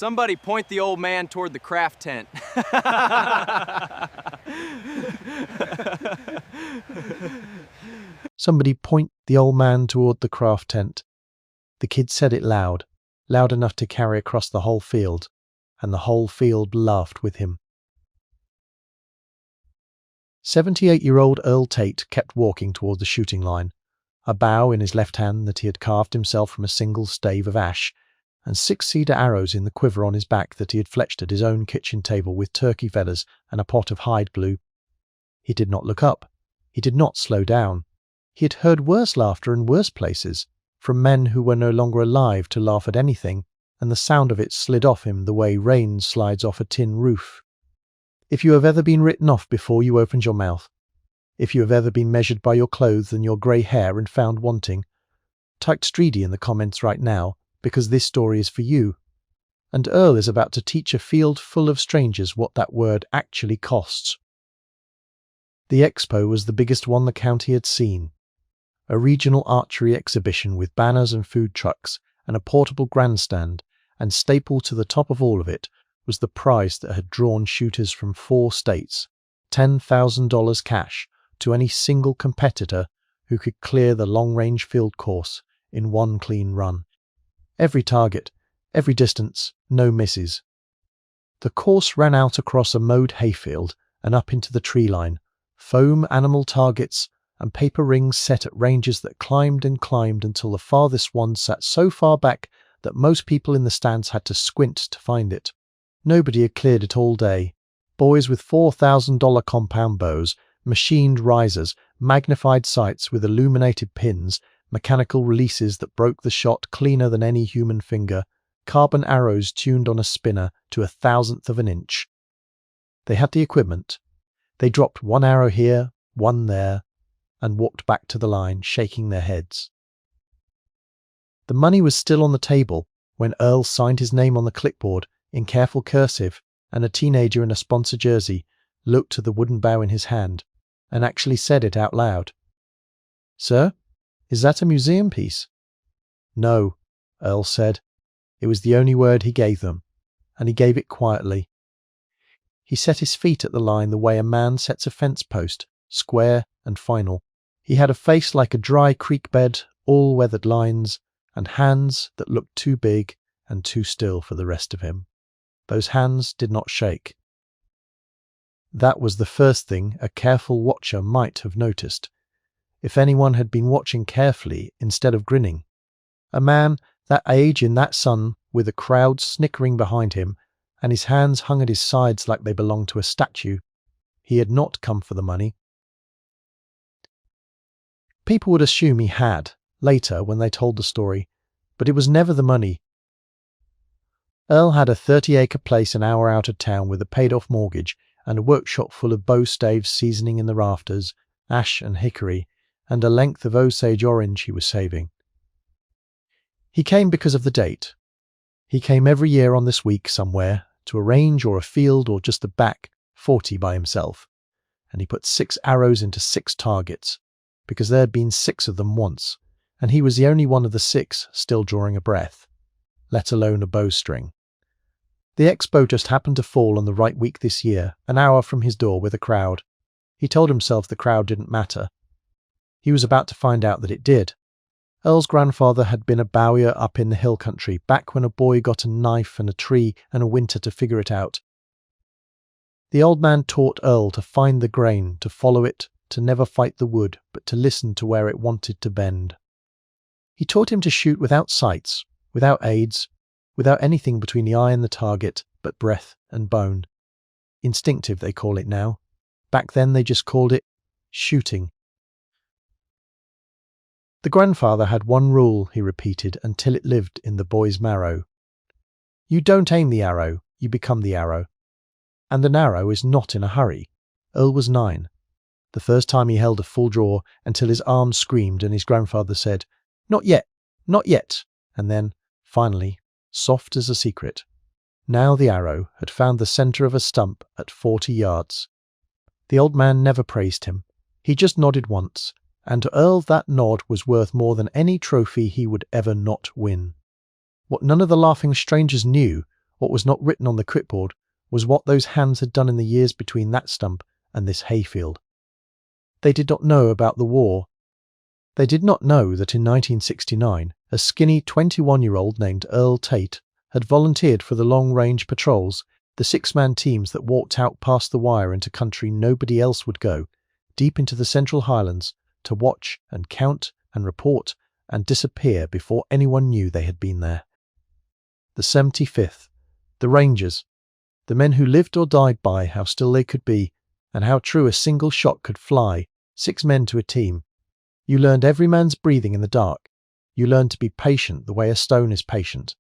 Somebody point the old man toward the craft tent. Somebody point the old man toward the craft tent. The kid said it loud, loud enough to carry across the whole field, and the whole field laughed with him. 78-year-old Earl Tate kept walking toward the shooting line, a bow in his left hand that he had carved himself from a single stave of ash, and 6 cedar arrows in the quiver on his back that he had fletched at his own kitchen table with turkey feathers and a pot of hide glue. He did not look up. He did not slow down. He had heard worse laughter in worse places, from men who were no longer alive to laugh at anything, and the sound of it slid off him the way rain slides off a tin roof. If you have ever been written off before you opened your mouth, if you have ever been measured by your clothes and your grey hair and found wanting, type Streedy in the comments right now, because this story is for you. And Earl is about to teach a field full of strangers what that word actually costs. The expo was the biggest one the county had seen. A regional archery exhibition with banners and food trucks and a portable grandstand, and stapled to the top of all of it was the prize that had drawn shooters from 4 states, $10,000 cash to any single competitor who could clear the long-range field course in one clean run. Every target, every distance, no misses. The course ran out across a mowed hayfield and up into the tree line, foam animal targets and paper rings set at ranges that climbed and climbed until the farthest one sat so far back that most people in the stands had to squint to find it. Nobody had cleared it all day. Boys with $4,000 compound bows, machined risers, magnified sights with illuminated pins, mechanical releases that broke the shot cleaner than any human finger, carbon arrows tuned on a spinner to 1/1000th of an inch. They had the equipment. They dropped 1 arrow here, 1 there, and walked back to the line, shaking their heads. The money was still on the table when Earl signed his name on the clipboard in careful cursive, and a teenager in a sponsor jersey looked at the wooden bow in his hand and actually said it out loud. "Sir, is that a museum piece?" "No," Earl said. It was the only word he gave them, and he gave it quietly. He set his feet at the line the way a man sets a fence post, square and final. He had a face like a dry creek bed, all weathered lines, and hands that looked too big and too still for the rest of him. Those hands did not shake. That was the first thing a careful watcher might have noticed, if anyone had been watching carefully instead of grinning. A man that age in that sun, with a crowd snickering behind him, and his hands hung at his sides like they belonged to a statue. He had not come for the money. People would assume he had, later when they told the story, but it was never the money. Earl had a 30-acre place an hour out of town with a paid-off mortgage and a workshop full of bow staves seasoning in the rafters, ash and hickory, and a length of Osage orange he was saving. He came because of the date. He came every year on this week somewhere, to a range or a field or just a back 40 by himself, and he put 6 arrows into 6 targets, because there had been 6 of them once, and he was the only one of the 6 still drawing a breath, let alone a bowstring. The expo just happened to fall on the right week this year, an hour from his door with a crowd. He told himself the crowd didn't matter. He was about to find out that it did. Earl's grandfather had been a bowyer up in the hill country, back when a boy got a knife and a tree and a winter to figure it out. The old man taught Earl to find the grain, to follow it, to never fight the wood, but to listen to where it wanted to bend. He taught him to shoot without sights, without aids, without anything between the eye and the target but breath and bone. Instinctive, they call it now. Back then they just called it shooting. The grandfather had one rule, he repeated, until it lived in the boy's marrow. You don't aim the arrow, you become the arrow. And an arrow is not in a hurry. Earl was 9. The first time he held a full draw until his arms screamed and his grandfather said, "Not yet, not yet," and then, finally, soft as a secret. Now the arrow had found the centre of a stump at 40 yards. The old man never praised him. He just nodded once, and to Earl that nod was worth more than any trophy he would ever not win. What none of the laughing strangers knew, What was not written on the clipboard was what those hands had done in the years between that stump and this hayfield. They did not know about the war. They did not know that in 1969, a skinny 21-year-old named Earl Tate had volunteered for the long-range patrols, the six-man teams that walked out past the wire into country nobody else would go, deep into the Central Highlands, to watch and count and report and disappear before anyone knew they had been there. The 75th, the Rangers, the men who lived or died by how still they could be and how true a single shot could fly, 6 men to a team. You learned every man's breathing in the dark. You learned to be patient the way a stone is patient.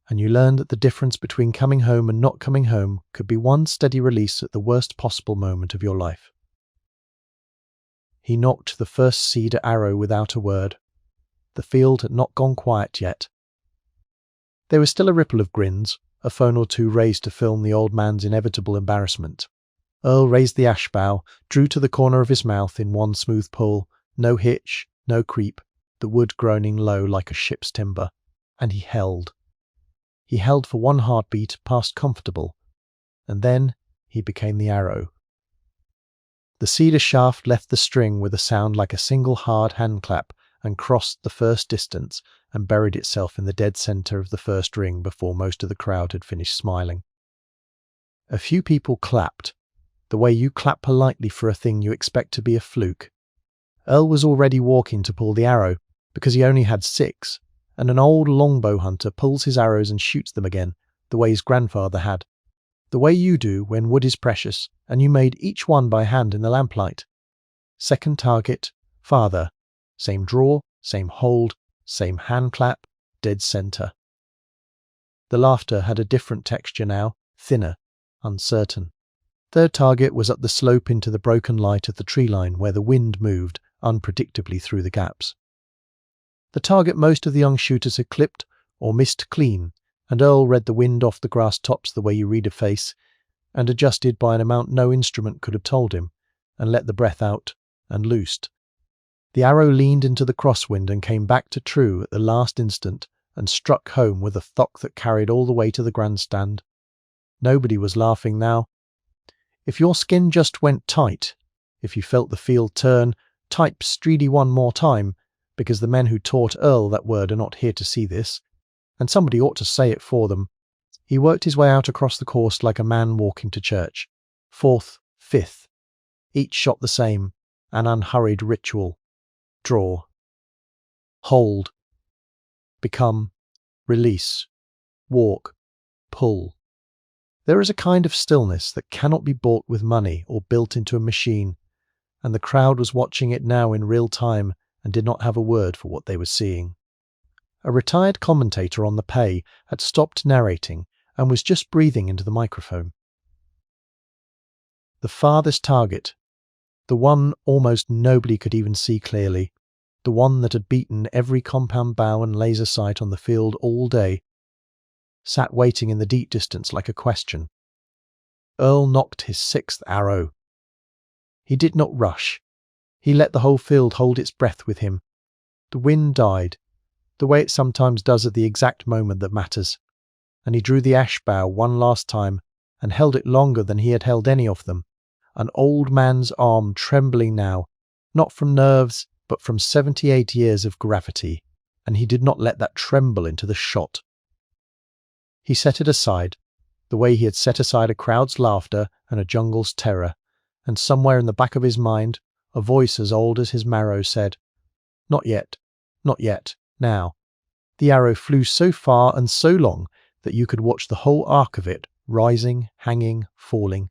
And you learned that the difference between coming home and not coming home could be one steady release at the worst possible moment of your life. He knocked the first cedar arrow without a word. The field had not gone quiet yet. There was still a ripple of grins, a phone or two raised to film the old man's inevitable embarrassment. Earl raised the ash bough, drew to the corner of his mouth in one smooth pull, no hitch, no creep, the wood groaning low like a ship's timber, and he held. He held for one heartbeat past comfortable, and then he became the arrow. The cedar shaft left the string with a sound like a single hard hand clap and crossed the first distance and buried itself in the dead centre of the first ring before most of the crowd had finished smiling. A few people clapped, the way you clap politely for a thing you expect to be a fluke. Earl was already walking to pull the arrow, because he only had 6, and an old longbow hunter pulls his arrows and shoots them again, the way his grandfather had. The way you do when wood is precious, and you made each one by hand in the lamplight. Second target, father. Same draw, same hold, same hand clap, dead centre. The laughter had a different texture now, thinner, uncertain. Third target was up the slope into the broken light of the tree line where the wind moved unpredictably through the gaps. The target most of the young shooters had clipped or missed clean, and Earl read the wind off the grass tops the way you read a face, and adjusted by an amount no instrument could have told him, and let the breath out, and loosed. The arrow leaned into the crosswind and came back to true at the last instant and struck home with a thock that carried all the way to the grandstand. Nobody was laughing now. If your skin just went tight, if you felt the field turn, type "Streedy" one more time, because the men who taught Earl that word are not here to see this, and somebody ought to say it for them. He worked his way out across the course like a man walking to church. 4th, 5th. Each shot the same, an unhurried ritual. Draw. Hold. Become. Release. Walk. Pull. There is a kind of stillness that cannot be bought with money or built into a machine, and the crowd was watching it now in real time and did not have a word for what they were seeing. A retired commentator on the pay had stopped narrating and was just breathing into the microphone. The farthest target, the one almost nobody could even see clearly, the one that had beaten every compound bow and laser sight on the field all day, sat waiting in the deep distance like a question. Earl knocked his 6th arrow. He did not rush. He let the whole field hold its breath with him. The wind died, the way it sometimes does at the exact moment that matters, and he drew the ash bough one last time and held it longer than he had held any of them, an old man's arm trembling now, not from nerves but from 78 years of gravity, and he did not let that tremble into the shot. He set it aside, the way he had set aside a crowd's laughter and a jungle's terror, and somewhere in the back of his mind, a voice as old as his marrow said, "Not yet, not yet, now." The arrow flew so far and so long that you could watch the whole arc of it, rising, hanging, falling,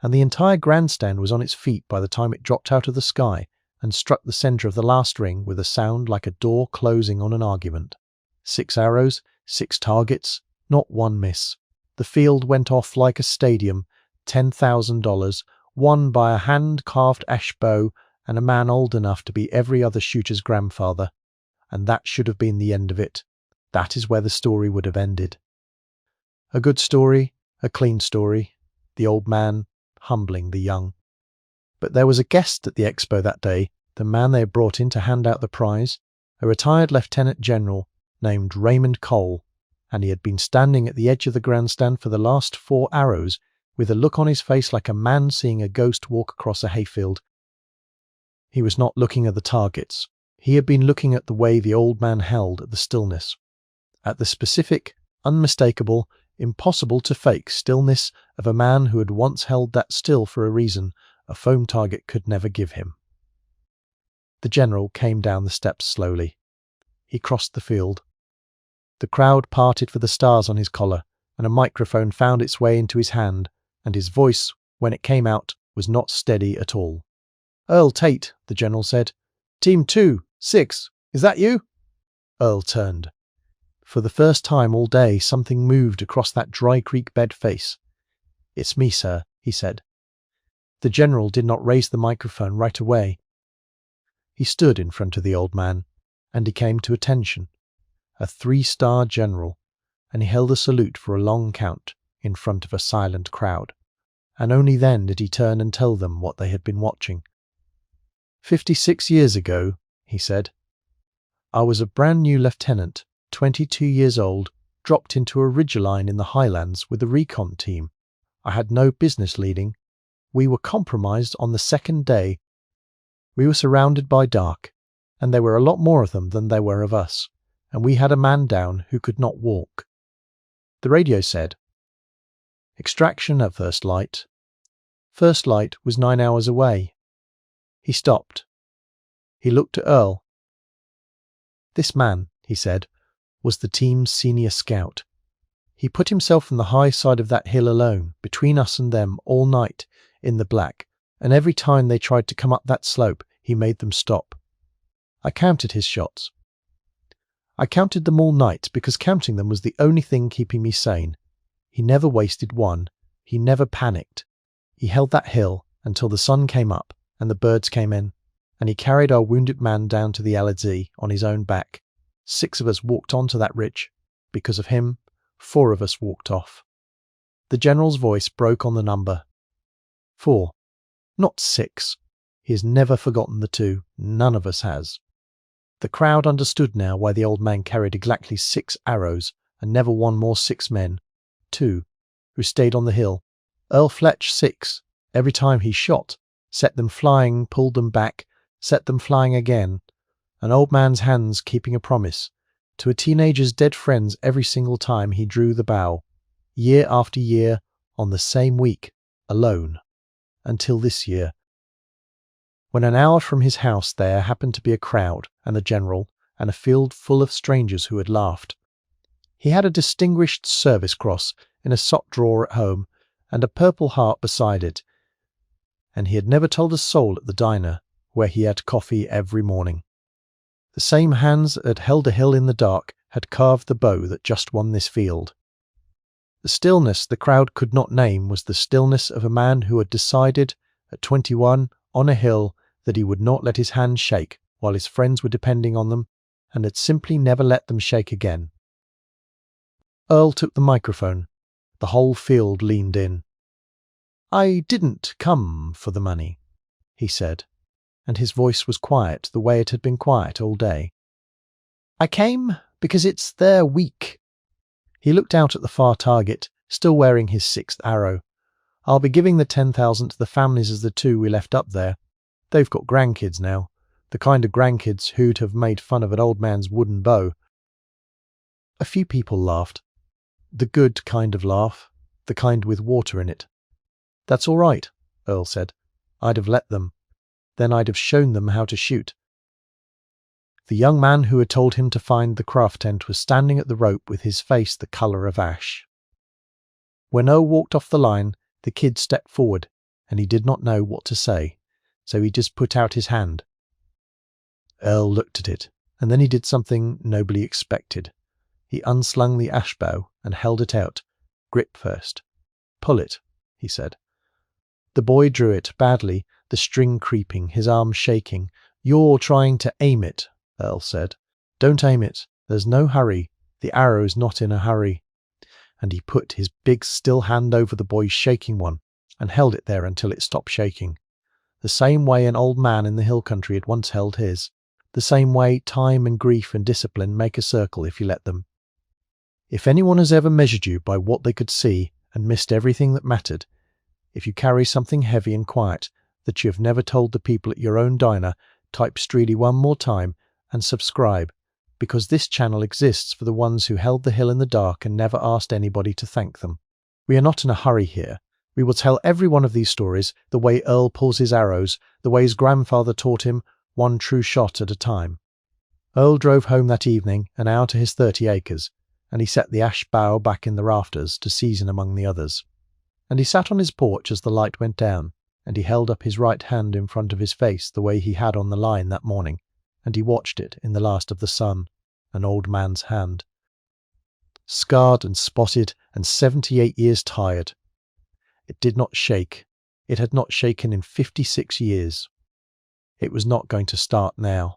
and the entire grandstand was on its feet by the time it dropped out of the sky and struck the centre of the last ring with a sound like a door closing on an argument. 6 arrows, 6 targets, not one miss. The field went off like a stadium, $10,000, won by a hand-carved ash bow and a man old enough to be every other shooter's grandfather. And that should have been the end of it. That is where the story would have ended. A good story, a clean story, the old man humbling the young. But there was a guest at the expo that day, the man they had brought in to hand out the prize, a retired lieutenant general named Raymond Cole, and he had been standing at the edge of the grandstand for the last 4 arrows, with a look on his face like a man seeing a ghost walk across a hayfield. He was not looking at the targets. He had been looking at the way the old man held at the stillness, at the specific, unmistakable, impossible to fake stillness of a man who had once held that still for a reason a foam target could never give him. The general came down the steps slowly. He crossed the field. The crowd parted for the stars on his collar, and a microphone found its way into his hand, and his voice, when it came out, was not steady at all. "Earl Tate," the general said. "Team 2, 6, is that you?" Earl turned. For the first time all day, something moved across that dry creek bed face. "It's me, sir," he said. The general did not raise the microphone right away. He stood in front of the old man, and he came to attention. A 3-star general, and he held a salute for a long count in front of a silent crowd, and only then did he turn and tell them what they had been watching. 56 years ago, he said, I was a brand new lieutenant, 22 years old, dropped into a ridge line in the highlands with a recon team. I had no business leading. We were compromised on the second day. We were surrounded by dark, and there were a lot more of them than there were of us, and we had a man down who could not walk. The radio said, "Extraction at first light." First light was 9 hours away. He stopped. He looked at Earl. "This man," he said, "was the team's senior scout. He put himself on the high side of that hill alone, between us and them, all night, in the black, and every time they tried to come up that slope, he made them stop. I counted his shots. I counted them all night because counting them was the only thing keeping me sane. He never wasted one. He never panicked. He held that hill until the sun came up and the birds came in, and he carried our wounded man down to the LZ on his own back. 6 of us walked onto that ridge. Because of him, 4 of us walked off." The general's voice broke on the number. 4, not 6. He has never forgotten the 2. None of us has. The crowd understood now why the old man carried exactly 6 arrows and never one more 6 men, 2, who stayed on the hill. Earl fletched 6. Every time he shot, set them flying, pulled them back, set them flying again. An old man's hands keeping a promise. To a teenager's dead friends every single time he drew the bow. Year after year, on the same week, alone. Until this year, when an hour from his house there happened to be a crowd, and the general, and a field full of strangers who had laughed. He had a Distinguished Service Cross in a sock drawer at home, and a Purple Heart beside it, and he had never told a soul at the diner, where he had coffee every morning. The same hands that had held a hill in the dark had carved the bow that just won this field. The stillness the crowd could not name was the stillness of a man who had decided, at 21, on a hill, that he would not let his hands shake while his friends were depending on them, and had simply never let them shake again. Earl took the microphone. The whole field leaned in. "I didn't come for the money," he said, and his voice was quiet the way it had been quiet all day. "I came because it's their week." He looked out at the far target, still wearing his 6th arrow. "I'll be giving the 10,000 to the families of the 2 we left up there. They've got grandkids now, the kind of grandkids who'd have made fun of an old man's wooden bow." A few people laughed. The good kind of laugh, the kind with water in it. "That's all right," Earl said. "I'd have let them. Then I'd have shown them how to shoot." The young man who had told him to find the craft tent was standing at the rope with his face the colour of ash. When Earl walked off the line, the kid stepped forward, and he did not know what to say, so he just put out his hand. Earl looked at it, and then he did something nobody expected. He unslung the ash bow and held it out. "Grip first. Pull it," he said. The boy drew it badly, the string creeping, his arm shaking. "You're trying to aim it," Earl said. "Don't aim it. There's no hurry. The arrow's not in a hurry." And he put his big still hand over the boy's shaking one, and held it there until it stopped shaking. The same way an old man in the hill country had once held his. The same way time and grief and discipline make a circle if you let them. If anyone has ever measured you by what they could see and missed everything that mattered, if you carry something heavy and quiet that you have never told the people at your own diner, type Streely one more time and subscribe, because this channel exists for the ones who held the hill in the dark and never asked anybody to thank them. We are not in a hurry here. We will tell every one of these stories the way Earl pulls his arrows, the way his grandfather taught him, one true shot at a time. Earl drove home that evening, an hour to his 30 acres, and he set the ash bough back in the rafters to season among the others. And he sat on his porch as the light went down, and he held up his right hand in front of his face the way he had on the line that morning, and he watched it in the last of the sun, an old man's hand. Scarred and spotted and 78 years tired. It did not shake. It had not shaken in 56 years. It was not going to start now.